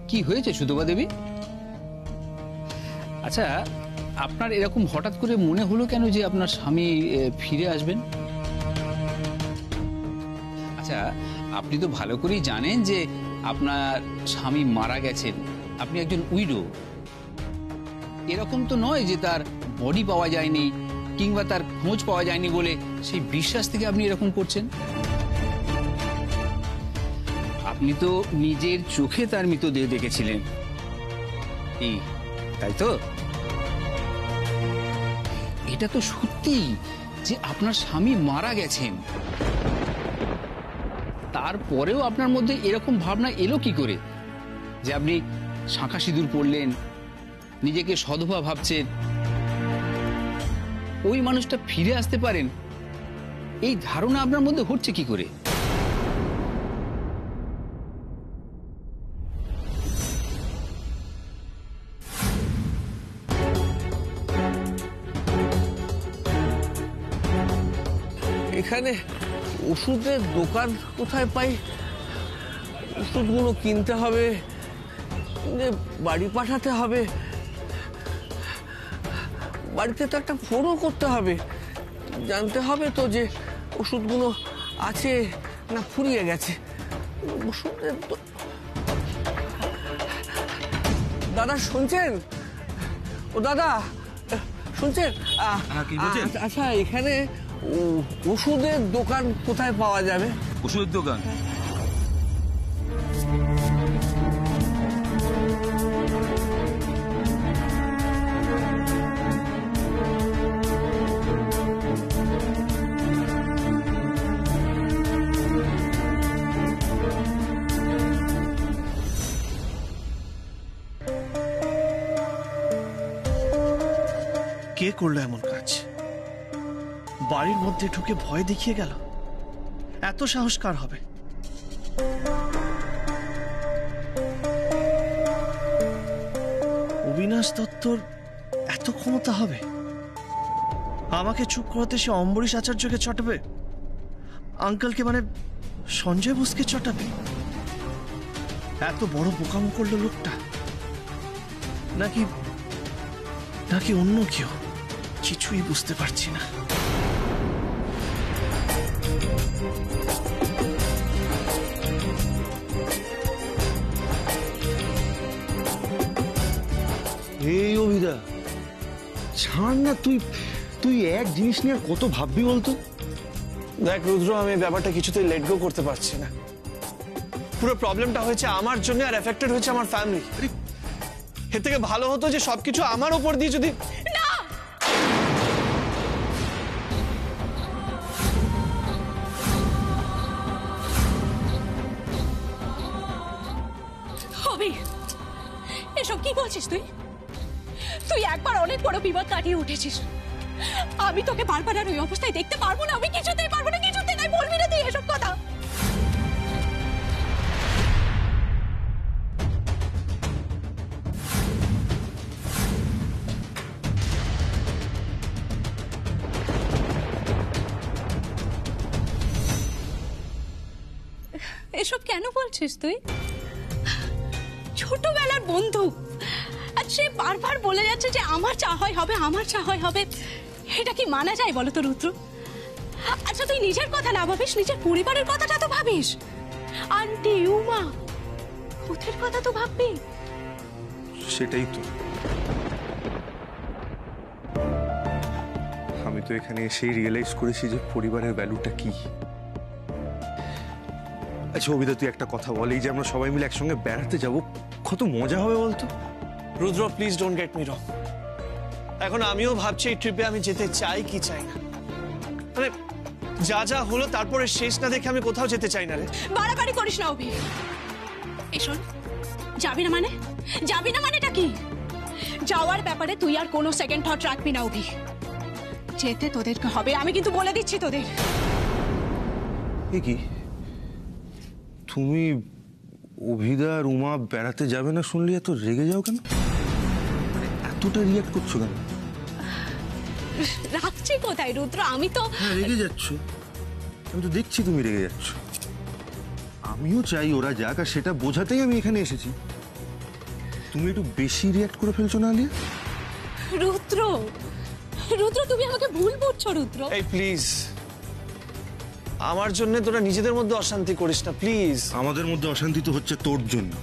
কি হয়েছে সুতপা দেবী? আচ্ছা, আপনার এরকম হঠাৎ করে মনে হলো কেন যে আপনার স্বামী ফিরে আসবেন? আচ্ছা, আপনি তো ভালো করেই জানেন যে আপনার স্বামী মারা গেছেন, আপনি একজন উইডো। এরকম তো নয় যে তার বডি পাওয়া যায়নি কিংবা তার খোঁজ পাওয়া যায়নি বলে সেই বিশ্বাস থেকে আপনি এরকম করছেন। আপনি তো নিজের চোখে তার মৃতদেহ দেখেছিলেন, তাই তো? এটা তো সত্যি যে আপনার স্বামী মারা গেছেন, তারপরেও আপনার মধ্যে এরকম ভাবনা এলো কি করে যে আপনি শাঁখা সিঁদুর পরলেন, নিজেকে সধবা ভাবছেন, ওই মানুষটা ফিরে আসতে পারেন এই ধারণা আপনার মধ্যে হচ্ছে কি করে? এখানে ওষুধের দোকান কোথায় পাই? ওষুধগুলো কিনতে হবে, বাড়ি পাঠাতে হবে, বাড়িতে তো একটা ফোনও করতে হবে, জানতে হবে তো যে ওষুধগুলো আছে না ফুরিয়ে গেছে। ওষুধের দাদা শুনছেন? ও দাদা শুনছেন? আচ্ছা, এখানে ওষুধের দোকান কোথায় পাওয়া যাবে? ওষুধের দোকান? কে করলো এমন কাজ? বাড়ির মধ্যে ঢুকে ভয় দেখিয়ে গেল। এত সাহস কার হবে? অবিনাশ দত্তর এত ক্ষমতা হবে? আমাকে চুপ করাতে সে অম্বরীশ আচার্যকে চটাবে, আঙ্কেলকে মানে সঞ্জয় বোসকে চটাবে। এত বড় বোকামো করলো লোকটা, নাকি নাকি অন্য কেউ? কিছুই বুঝতে পারছি না। এই অভিদা ছাড় না, তুই এক জিনিস নিয়ে কত ভাববি বলতো? দেখ রুদ্র, আমি ব্যাপারটা কিছুতেই লেট গো করতে পারছি না। পুরো প্রবলেমটা হয়েছে আমার জন্য, আর এফেক্টেড হয়েছে আমার ফ্যামিলি। এর থেকে ভালো হতো যে সবকিছু আমার উপর দিয়ে যদি এসব কি বলছিস তুই? তুই একবার অনেক বড় বিপদ কাটিয়ে উঠেছিস। আমি তোকে বারবার আর ওই অবস্থায় দেখতে পারবো না, আমি কিছুতেই পারবো না, কিছুতেই নাই। বলবি না তুই এসব কথা? এসব কেন বলছিস তুই? ছোটবেলার বন্ধু, আর সে বারবার বলে যাচ্ছে যে আমার চা হয় হবে, আমার চা হয় হবে। এটা কি মানা যায় বলো তো রুদ্র? আচ্ছা, তুই নিজের কথা না ভাবিস, নিজের পরিবারের কথাটা তো ভাবিস। আন্টি, উমা, ওদের কথা তো ভাববি। সেটাই তো, আমি তো এখানে এসেই রিয়েলাইজ করেছি যে পরিবারের ভ্যালুটা কি। আচ্ছা অভিদা, তুই একটা কথা বল, এই যে আমরা সবাই মিলে একসঙ্গে বেড়াতে যাব, কত মজা হবে বলতো? Rudra please don't get me wrong. এখন আমিও ভাবছি এই ট্রিপে আমি যেতে চাই কি চাই না। মানে যা যা হলো তারপরে শেষ না দেখে আমি কোথাও যেতে চাই না রে। বাড়াবাড়ি করিস না অভি। এই শোন, যাবি না মানে? যাবি না মানেটা কি? যাওয়ার ব্যাপারে তুই আর কোনো সেকেন্ড থট রাখবি না অভি। যেতে তোদেরকে হবে, আমি কিন্তু বলে দিচ্ছি তোদের। কি তুমি অভিদা আর উমা বেড়াতে যাবে না শুনলে এত রেগে যাও কেন? এতটা রিয়াক্ট করছো কেন? রাখছি কোথায় রুদ্র? আমি তো রেগে যাচ্ছ, আমি তো দেখছি তুমি রেগে যাচ্ছ। আমিও চাই ওরা যাক, আর সেটা বোঝাতেই আমি এখানে এসেছি। তুমি একটু বেশি রিয়াক্ট করে ফেলছো না আলিয়া? রুদ্র, রুদ্র তুমি আমাকে ভুল বুঝছো রুদ্র। এই প্লিজ, আমার জন্য তোরা নিজেদের মধ্যে অশান্তি করিস না প্লিজ। আমাদের মধ্যে অশান্তি তো হচ্ছে তোর জন্য।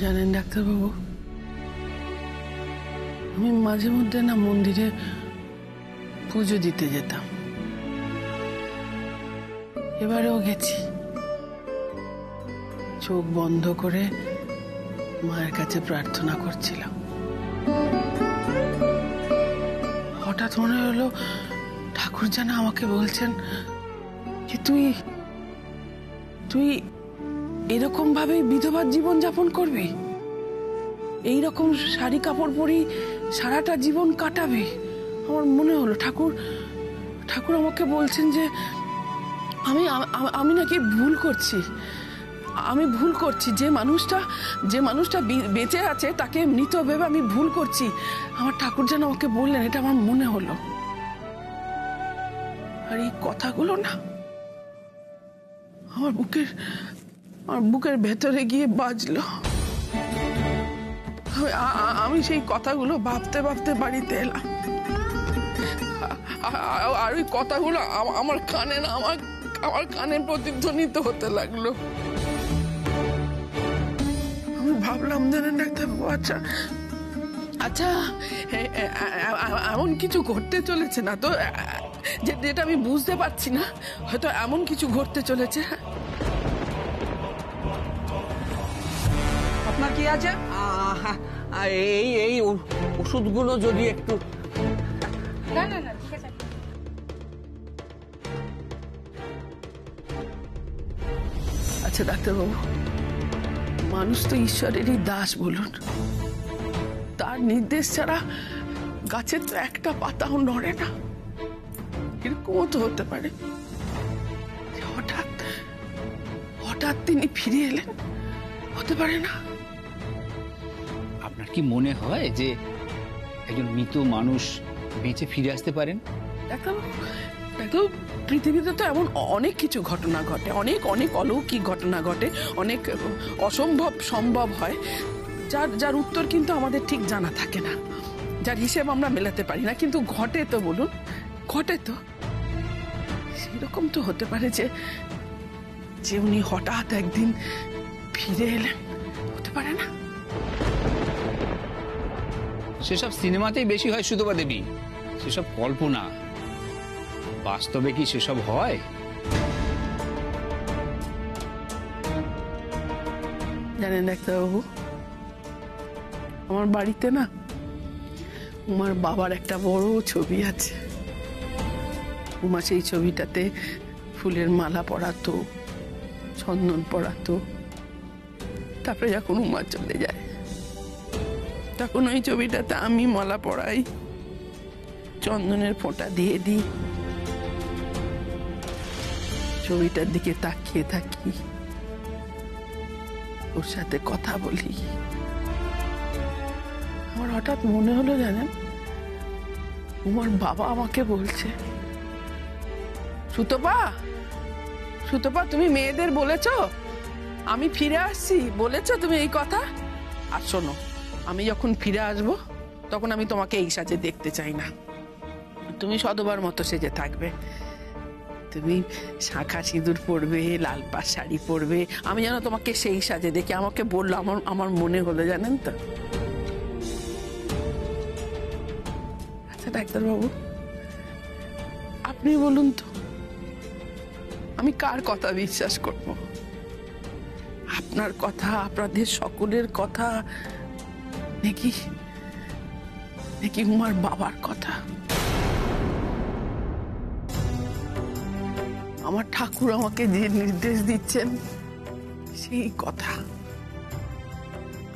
জানেন ডাক্তারবাবু, আমি মাঝে মধ্যে না মন্দিরে পুজো দিতে যেতাম। এবারেও গেছি, চোখ বন্ধ করে মায়ের কাছে প্রার্থনা করছিলাম। হঠাৎ মনে হলো ঠাকুর যেন আমাকে বলছেন যে তুই তুই এরকম ভাবে বিধবার জীবন যাপন করবি, এইরকম শাড়ি কাপড় পরি সারাটা জীবন কাটাবি। আমার মনে হলো ঠাকুর ঠাকুর আমাকে বলছেন যে আমি আমি নাকি ভুল করছি, আমি ভুল করছি। যে মানুষটা বেঁচে আছে তাকে মৃত ভেবে আমি ভুল করছি। আমার ঠাকুর যেন আমাকে বললেন, এটা আমার মনে হলো। আর এই কথাগুলো না আমার বুকের ভেতরে গিয়ে বাজলো। আমি সেই কথাগুলো ভাবতে ভাবতে বাড়িতে এলাম। আর ওই কথাগুলো আমার কানে না আমার কানে প্রতিধ্বনিত হতে লাগলো। আমি ভাবলাম জানেন ডাক্তারবাবু, আচ্ছা এমন কিছু ঘটতে চলেছে না তো, যেটা আমি বুঝতে পারছি না, হয়তো এমন কিছু ঘটতে চলেছে। আপনার কি আছে? এই ওষুধগুলো যদি একটু। না না না, ঠিক আছে। আচ্ছা ডাক্তারবাবু, মানুষ তো ঈশ্বরেরই দাস বলুন, তার নির্দেশ ছাড়া গাছের তো একটা পাতাও নড়ে না। এরকমও তো হতে পারে হঠাৎ হঠাৎ তিনি ফিরে এলেন, হতে পারে না? আপনার কি মনে হয় যে একজন মৃত মানুষ বেঁচে ফিরে আসতে পারেন? দেখো, পৃথিবীতে তো এমন অনেক কিছু ঘটনা ঘটে, অনেক অনেক অলৌকিক ঘটনা ঘটে, অনেক অসম্ভব সম্ভব হয়, যার উত্তর কিন্তু আমাদের ঠিক জানা থাকে না, যার হিসেব আমরা মেলাতে পারি না, কিন্তু ঘটে তো বলুন, ঘটে তো। সেরকম তো হতে পারে যে উনি হঠাৎ একদিন ফিরে এলেন, হতে পারে না? সেসব সিনেমাতেই বেশি হয় সুতপা দেবী, সেসব কল্পনা। বাস্তবে কি সেসব হয়? জানেন ডাক্তারবাবু, আমার বাড়িতে না উমার বাবার একটা বড় ছবি আছে। উমা সেই ছবিটাতে ফুলের মালা পরাতো, চন্দন পরাতো। তারপরে যখন উমা চলে যায়, তখন ওই ছবিটাতে আমি মালা পরাই, চন্দনের ফোঁটা দিয়ে দিই, ছবিটার দিকে তাকিয়ে থাকি, ওর সাথে কথা বলি। আমার হঠাৎ মনে হলো জানেন, উমার বাবা আমাকে বলছে, সুতপা সুতপা তুমি মেয়েদের বলেছো আমি ফিরে আসছি, বলেছো তুমি এই কথা? আর শোনো, আমি যখন ফিরে আসবো তখন আমি তোমাকে এই সাজে দেখতে চাই না, তুমি সদবার মতো সেজে থাকবে, তুমি শাঁখা সিঁদুর পরবে, লাল পাড় শাড়ি পরবে, আমি যেন তোমাকে সেই সাজে দেখি। আমাকে বললো, আমার মনে হলো জানেন তো। আচ্ছা ডাক্তারবাবু, আপনি বলুন তো, আমি কার কথা বিশ্বাস করব? আপনার কথা, আপনাদের সকলের কথা, নাকি উমার বাবার কথা? আমার ঠাকুর আমাকে যে নির্দেশ দিচ্ছেন সেই কথা,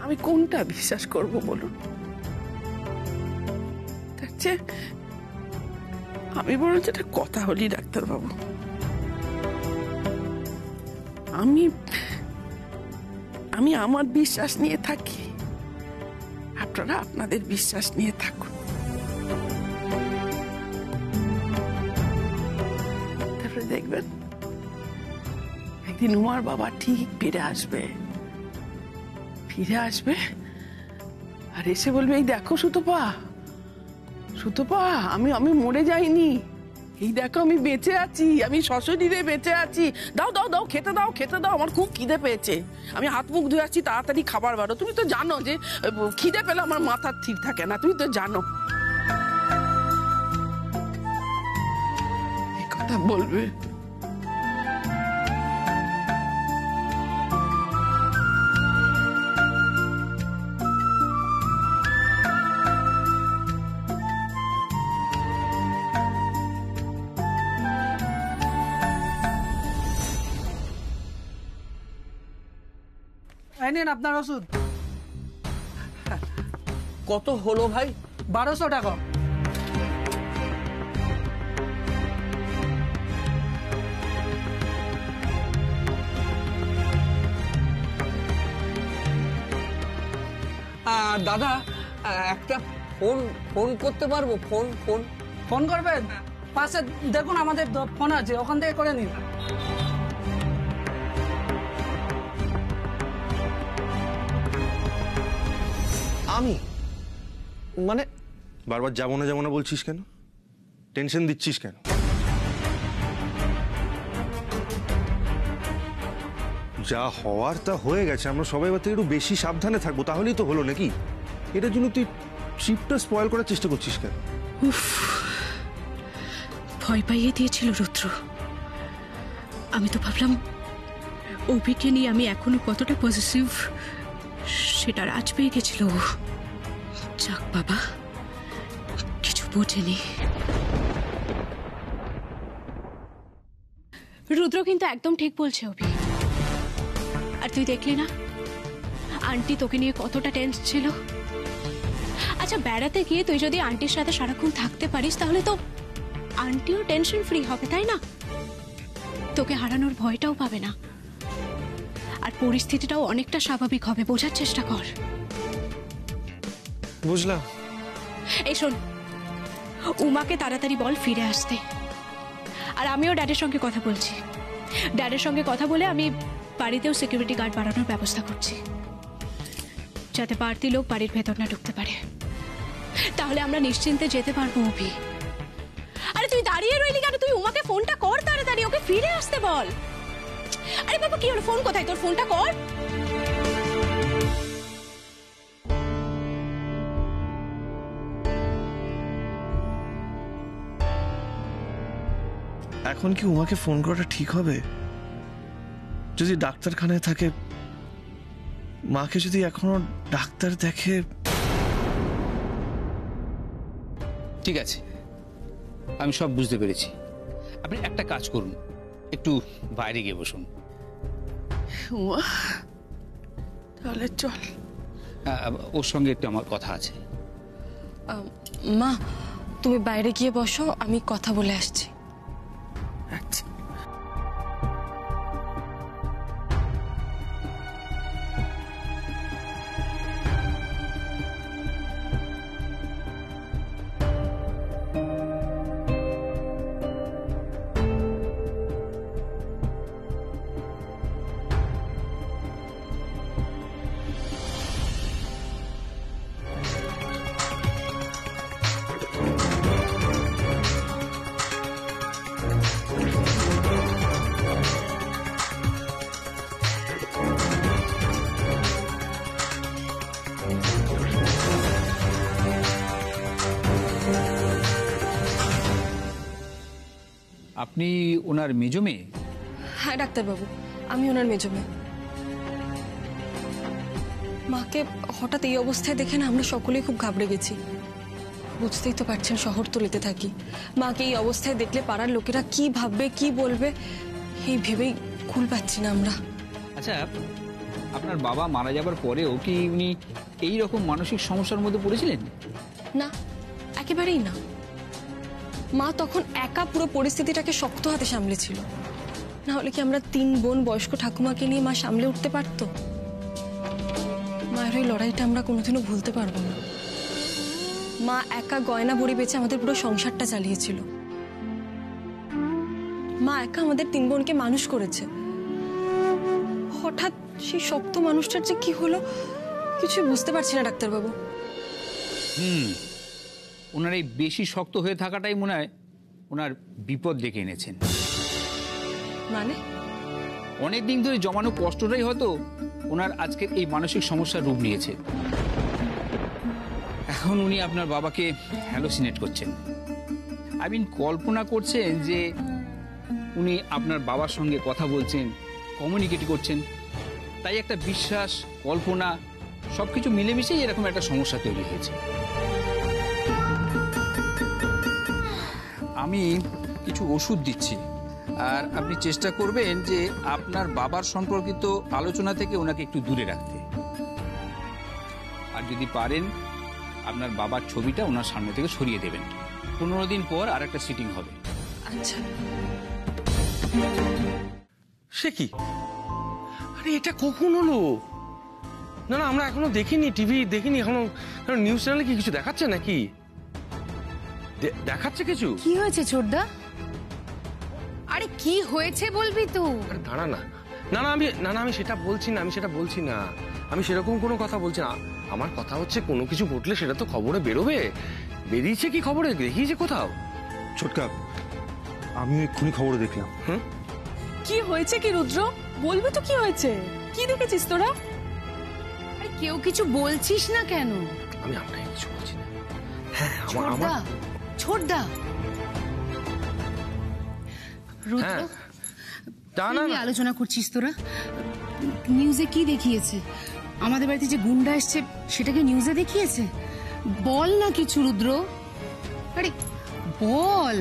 আমি কোনটা বিশ্বাস করব বলুন? দেখছে, আমি বরঞ্চ একটা কথা বলি ডাক্তারবাবু, আমি আমার বিশ্বাস নিয়ে থাকি, আপনারা আপনাদের বিশ্বাস নিয়ে থাকুন। তারপরে দেখবেন একদিন উমার বাবা ঠিক ফিরে আসবে, ফিরে আসবে আর এসে বলবে, এই দেখো সুতপা, সুতপা আমি আমি মরে যাইনি, এই দেখো আমি বেঁচে আছি, আমি সশরীরে বেঁচে আছি, দাও দাও দাও খেতে দাও, খেতে দাও, আমার খুব খিদে পেয়েছে, আমি হাত মুখ ধুয়ে আসছি, তাড়াতাড়ি খাবার বাড়ো। তুমি তো জানো যে খিদে পেলে আমার মাথা ঠিক থাকে না, তুমি তো জানো। এই কথা বলবে। নেন আপনার ওষুধ। কত হলো ভাই? 1200 টাকা। দাদা একটা ফোন ফোন করতে পারবো? ফোন ফোন ফোন করবেন? পাশে দেখুন আমাদের ফোন আছে, ওখান থেকে করে নিন। আমি মানে বারবার যাবো না বলছিস কেন? টেনশন দিচ্ছিস কেন? যা হওয়ার তা হয়ে গেছে, আমরা সবাই এবার থেকে একটু বেশি সাবধানে থাকবো, তাহলেই তো হলো নাকি? এটার জন্য তুই ট্রিপটা স্পয়েল করার চেষ্টা করছিস কেন? ভয় পাইয়ে দিয়েছিল রুদ্র। আমি তো ভাবলাম অভিকে নিয়ে আমি এখনো কতটা পজিটিভ সেটা আজ পেয়ে গেছিল। যাক বাবা, কিছু বোঝেনি। রুদ্র কিন্তু একদম ঠিক বলছে অভি। আর তুই দেখলি না আন্টি তোকে নিয়ে কতটা টেন্স ছিল? আচ্ছা, বেড়াতে গিয়ে তুই যদি আন্টির সাথে সারাক্ষণ থাকতে পারিস তাহলে তো আন্টিও টেনশন ফ্রি হবে, তাই না? তোকে হারানোর ভয়টাও পাবে না, আর পরিস্থিতিটাও অনেকটা স্বাভাবিক হবে। বোঝার চেষ্টা কর। বুঝলাম। এই শোন, উমাকে তাড়াতাড়ি বল ফিরে আসতে। আর আমিও ড্যাডের সঙ্গে কথা বলছি। ড্যাডের সঙ্গে কথা বলে আমি বাড়িতেও সিকিউরিটি গার্ড বাড়ানোর ব্যবস্থা করছি, যাতে বাড়তি লোক বাড়ির ভেতর না ঢুকতে পারে। তাহলে আমরা নিশ্চিন্তে যেতে পারবো অভি। আরে তুই দাঁড়িয়ে রইলি কেন? তুই উমাকে ফোনটা কর তাড়াতাড়ি, ওকে ফিরে আসতে বল। আরে বাবা, কি হলো? ফোন কোথায় তোর? ফোনটা কর। এখন কি উমাকে ফোন করাটা ঠিক হবে? যদি ডাক্তারখানায় থাকে, মাকে যদি এখনো ডাক্তার দেখে। ঠিক আছে, আমি সব বুঝতে পেরেছি। আপনি একটা কাজ করুন, একটু বাইরে গিয়ে বসুন। উমা, তাহলে চল। ওর সঙ্গে একটু আমার কথা আছে। মা, তুমি বাইরে গিয়ে বসো, আমি কথা বলে আসছি। আচ্ছা। আপনি ওনার মেজো মেয়ে? হ্যাঁ ডাক্তারবাবু, আমি ওনার মেজো মেয়ে। মাকে হঠাৎ এই অবস্থায় দেখে না আমরা সকলেই খুব ঘাবড়ে গেছি। বুঝতেই তো পারছেন, শহরতলিতে থাকি। মাকে এই অবস্থায় দেখলে পাড়ার লোকেরা কি ভাববে, কি বলবে, এই ভেবেই কুল পাচ্ছি না আমরা। আচ্ছা, আপনার বাবা মারা যাবার পরেও কি উনি এই রকম মানসিক সমস্যার মধ্যে পড়েছিলেন? না, একেবারেই না। মা তখন একা পুরো পরিস্থিতিটাকে শক্ত হাতে সামলেছিল। না হলে কি আমরা 3 বোন বয়স্ক ঠাকুমাকে নিয়ে মা সামলে উঠতে পারত? মায়ের ওই লড়াইটা আমরা কোনোদিনও ভুলতে পারবো না। মা একা গয়না বড়ি বেচে আমাদের পুরো সংসারটা চালিয়েছিল। মা একা আমাদের 3 বোনকে মানুষ করেছে। হঠাৎ সেই শক্ত মানুষটার যে কি হলো কিছু বুঝতে পারছি না ডাক্তারবাবু। ওনার এই বেশি শক্ত হয়ে থাকাটাই মনে হয় ওনার বিপদ ডেকে এনেছেন। মানে অনেক দিন ধরে জমানো কষ্টটাই হয়তো ওনার আজকের এই মানসিক সমস্যার রূপ নিয়েছে। এখন উনি আপনার বাবাকে হ্যালোসিনেট করছেন। কল্পনা করছেন যে উনি আপনার বাবার সঙ্গে কথা বলছেন, কমিউনিকেট করছেন। তাই একটা বিশ্বাস, কল্পনা সবকিছু মিলেমিশেই এরকম একটা সমস্যা তৈরি হয়েছে। আমি কিছু ওষুধ দিচ্ছি, আর আপনি চেষ্টা করবেন যে আপনার বাবার সম্পর্কিত আলোচনা থেকে ওনাকে একটু দূরে রাখতে। আর যদি পারেন আপনার বাবার ছবিটা ওনার সামনে থেকে সরিয়ে দেবেন। 15 দিন পর আর একটা সিটিং হবে। আচ্ছা। সে কি? আরে এটা কখন হলো? না না, আমরা এখনো দেখিনি, টিভি দেখিনি এখনো। নিউজ চ্যানেলে কি কিছু দেখাচ্ছে নাকি? দেখাচ্ছে কিছু? কি হয়েছে ছোটদা? আরে কি হয়েছে বলবি তো? আরে দাঁড়া না। না না আমি আমি সেটা বলছি না, আমি সেরকম কোনো কথা বলছি না। আমার কথা হচ্ছে কোনো কিছু ঘটলে সেটা তো খবরে বেরোবে। বেরিয়েছে কি খবরে? দেখিয়েছে কোথাও? ছোটকা, আমি এক্ষুনি খবরে দেখলাম। কি হয়েছে কি রুদ্র? বলবি তো কি হয়েছে? কি দেখেছিস তোরা? আরে কেউ কিছু বলছিস না কেন? আমি আপনাকে কিছু বলছি না। ছোটদা, ছোটদা, রুদ্র, কি আলোচনা করছিস তোরা? নিউজে কি দেখিয়েছে? আমাদের বাড়িতে যে গুন্ডা এসছে সেটাকে নিউজে দেখিয়েছে? বল না কিছু রুদ্র, আরে বল।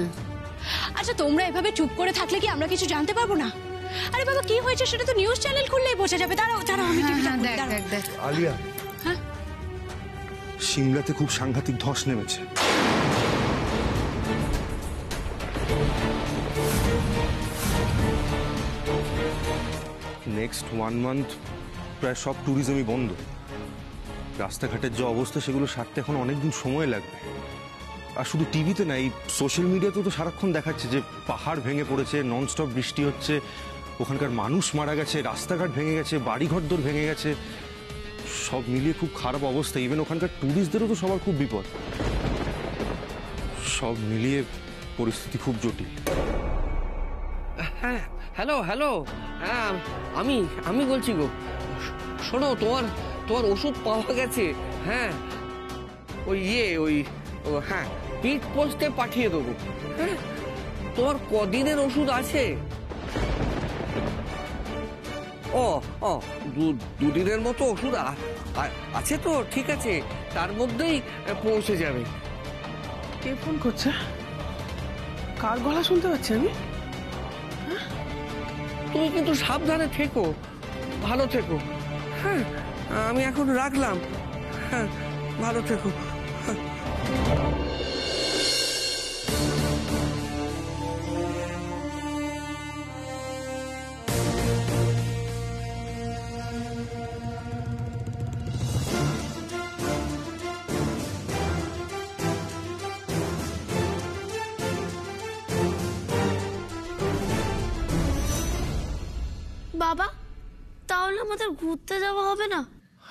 আচ্ছা তোমরা এভাবে চুপ করে থাকলে কি আমরা কিছু জানতে পারবো না? আরে বাবা কি হয়েছে সেটা তো নিউজ চ্যানেল খুললেই বোঝা যাবে। দাঁড়াও আমি টিভিটা খুলি, দাঁড়াও। দেখ আলিয়া, সিমলাতে খুব সাংঘাতিক ধস নেমেছে। নেক্সট 1 মান্থ প্রায় সব ট্যুরিজমই বন্ধ। রাস্তাঘাটের যে অবস্থা সেগুলো সারতে এখন অনেকদিন সময় লাগবে। আর শুধু টিভিতে না, এই সোশ্যাল মিডিয়াতেও তো সারাক্ষণ দেখাচ্ছে যে পাহাড় ভেঙে পড়েছে, ননস্টপ বৃষ্টি হচ্ছে, ওখানকার মানুষ মারা গেছে, রাস্তাঘাট ভেঙে গেছে, বাড়িঘরদোর ভেঙে গেছে। সব মিলিয়ে খুব খারাপ অবস্থা। ইভেন ওখানকার ট্যুরিস্টদেরও তো সবার খুব বিপদ। সব মিলিয়ে পরিস্থিতি খুব জটিল। হ্যাঁ, হ্যালো হ্যালো, হ্যাঁ আমি বলছি গো। শোনো, তোমার ওষুধ পাওয়া গেছে। হ্যাঁ, হ্যাঁ পিট পোস্টে পাঠিয়ে দেবো। হ্যাঁ, তোমার কদিনের ওষুধ আছে? ও দুদিনের মতো ওষুধ আছে তো? ঠিক আছে, তার মধ্যেই পৌঁছে যাবে। কে ফোন করছে? কার গলা শুনতে পাচ্ছি আমি? তুমি কিন্তু সাবধানে থেকো, ভালো থেকো। হ্যাঁ, আমি এখন রাখলাম। হ্যাঁ, ভালো থেকো। বাবা, তাহলে আমাদের ঘুরতে যাওয়া হবে না?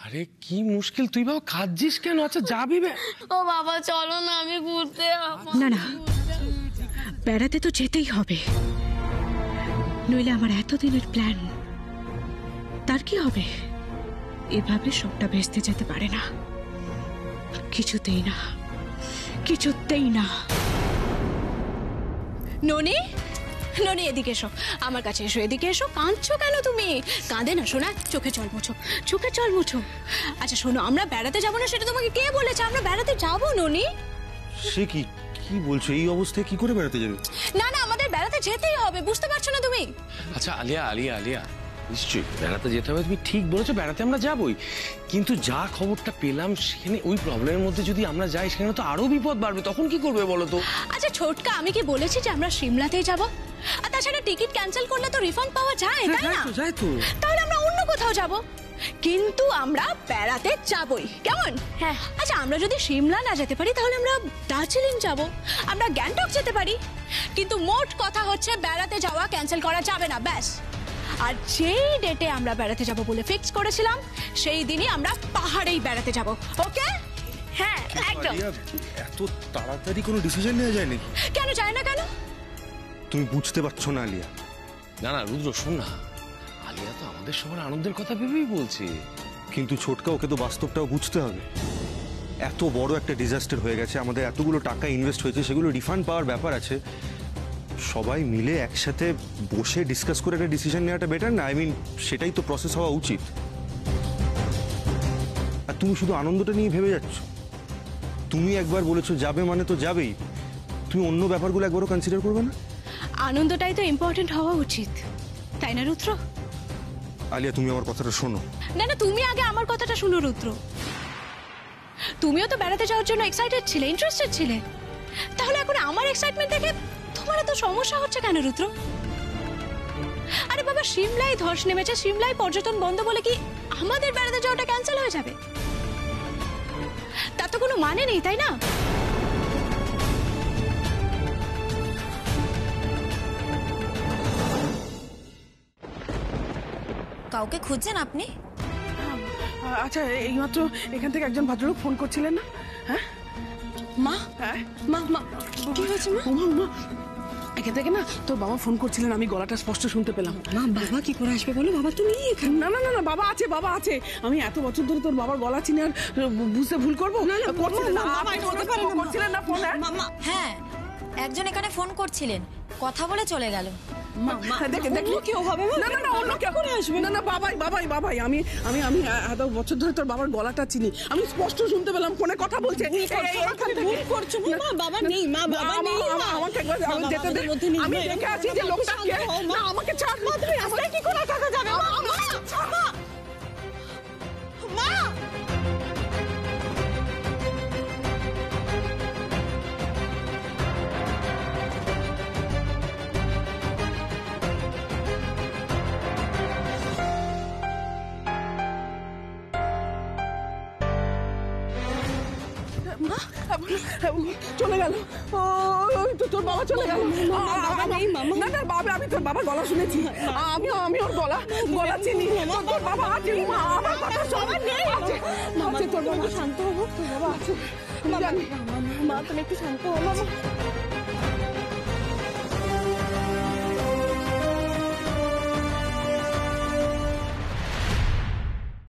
আরে কি মুশকিল, তুই বাবা কাঁদছিস কেন? আচ্ছা যাবি বে? ও বাবা চলো না, আমি ঘুরতে না না, বেড়াতে তো যেতেই হবে, নইলে আমার এতদিনের প্ল্যান তার কি হবে? এভাবে সবটা ভেস্তে যেতে পারে না, কিছুতেই না, কিছুতেই না। ননি, ননি এদিকে এসো, আমার কাছে এসো, এদিকে এসো। কাঁদছো কেন তুমি? কাঁদে না শোনা, চোখে জল মুছো, চোখে জল মুছো। আচ্ছা শোনো, আমরা বেড়াতে যাবো না সেটা তোমাকে কে বলেছে? আমরা বেড়াতে যাবো ননি। সে কি বলছো? এই অবস্থায় কি করে বেড়াতে যাবে? না না, আমাদের বেড়াতে যেতেই হবে, বুঝতে পারছো না তুমি? আচ্ছা আলিয়া নিশ্চয়ই বেড়াতে যেতে হবে, তুমি ঠিক বলেছো, বেড়াতে আমরা যাবোই। কিন্তু যা খবরটা পেলাম সেখানে ওই প্রবলেমের মধ্যে যদি আমরা যাই সেখানে তো আরো বিপদ বাড়বে, তখন কি করবে বলো তো? আচ্ছা ছোটকা, আমি কি বলেছি যে আমরা সিমলাতেই যাব? আর তাছাড়া টিকিট ক্যান্সেল করলে তো রিফান্ড পাওয়া যায়, তাই না? যাই তো। তাহলে আমরা অন্য কোথাও যাব, কিন্তু আমরা বেড়াতে যাবই, কেমন? হ্যাঁ। আচ্ছা আমরা যদি সিমলা না যেতে পারি তাহলে আমরা দার্জিলিং যাব, আমরা গ্যাংটক যেতে পারি, কিন্তু মোট কথা হচ্ছে বেড়াতে যাওয়া ক্যান্সেল করা যাবে না, ব্যাস। আর যেই ডেটে আমরা বেড়াতে যাব বলে ফিক্স করেছিলাম সেই দিনই আমরা পাহাড়েই বেড়াতে যাব। ওকে? হ্যাঁ একদম। এত তাড়াতাড়ি কোনো ডিসিশন নেওয়া যায় নাকি? কেন যায় না? কেন তুমি বুঝতে পারছো না আলিয়া? না না রুদ্র শোন না, আলিয়া তো আমাদের সবার আনন্দের কথা ভেবেই বলছে। কিন্তু ছোটকা, ওকে তো বাস্তবটাও বুঝতে হবে। এত বড় একটা ডিজাস্টার হয়ে গেছে, আমাদের এতগুলো টাকা ইনভেস্ট হয়েছে, সেগুলো রিফান্ড পাওয়ার ব্যাপার আছে। সবাই মিলে একসাথে বসে ডিসকাস করে একটা ডিসিশন নেওয়াটা বেটার না? সেটাই তো প্রসেস হওয়া উচিত। আর তুমি শুধু আনন্দটা নিয়ে ভেবে যাচ্ছ। তুমি একবার বলেছো যাবে মানে তো যাবেই, তুমি অন্য ব্যাপারগুলো একবারও কনসিডার করবে না? আনন্দটাই তো ইম্পর্টেন্ট হওয়া উচিত, তাই না রুদ্র? আলিয়া তুমি আমার কথাটা শোনো। না না, তুমি আগে আমার কথাটা শুনো রুদ্র। তুমিও তো বেড়াতে যাওয়ার জন্য এক্সাইটেড ছিলে, ইন্টারেস্টেড ছিলে, তাহলে এখন আমার এক্সাইটমেন্ট দেখে তোমার এত সমস্যা হচ্ছে কেন রুদ্র? আরে বাবা, সিমলায় ধস নেমেছে, সিমলায় পর্যটন বন্ধ বলে কি আমাদের বেড়াতে যাওয়াটা ক্যান্সেল হয়ে যাবে? তার তো কোনো মানে নেই, তাই না? কাউকে খুঁজছেন আপনি? আচ্ছা, এইমাত্র এখান থেকে একজন ভদ্রলোক ফোন করছিলেন না? হ্যাঁ মা, হ্যাঁ মা মা কি হয়েছে মা? মা, এখান থেকে না তোর বাবা ফোন করছিলেন, আমি গলাটা স্পষ্ট শুনতে পেলাম। মা, বাবা কি করে আসবে বলো? বাবা তো নেই এখানে। না না না না, বাবা আছে, বাবা আছে। আমি এত বছর ধরে তোর বাবার গলা চিনি আর বুঝতে ভুল করবো? করছিলেন না, করছিলেন না ফোন? হ্যাঁ, একজন এখানে ফোন করছিলেন, কথা বলে চলে গেল। এত বছর ধরে তোর বাবার গলাটা চিনি, আমি স্পষ্ট শুনতে পেলাম ফোনে কথা বলছে। আমি দেখে আছি যে লোকটা আমাকে ছাড়। কি করে টাকা যাবে? চলে গেল, তোর বাবা চলে গেল। না না বাবা, আমি তোর বাবার গলা শুনেছি, আমি ওর গলা চিনি। তোর বাবা আছে, আমার কথা সবার নেই আছে। তোর বাবা শান্ত হবো, তোর বাবা আছে। মা তুমি একটু শান্ত হবো।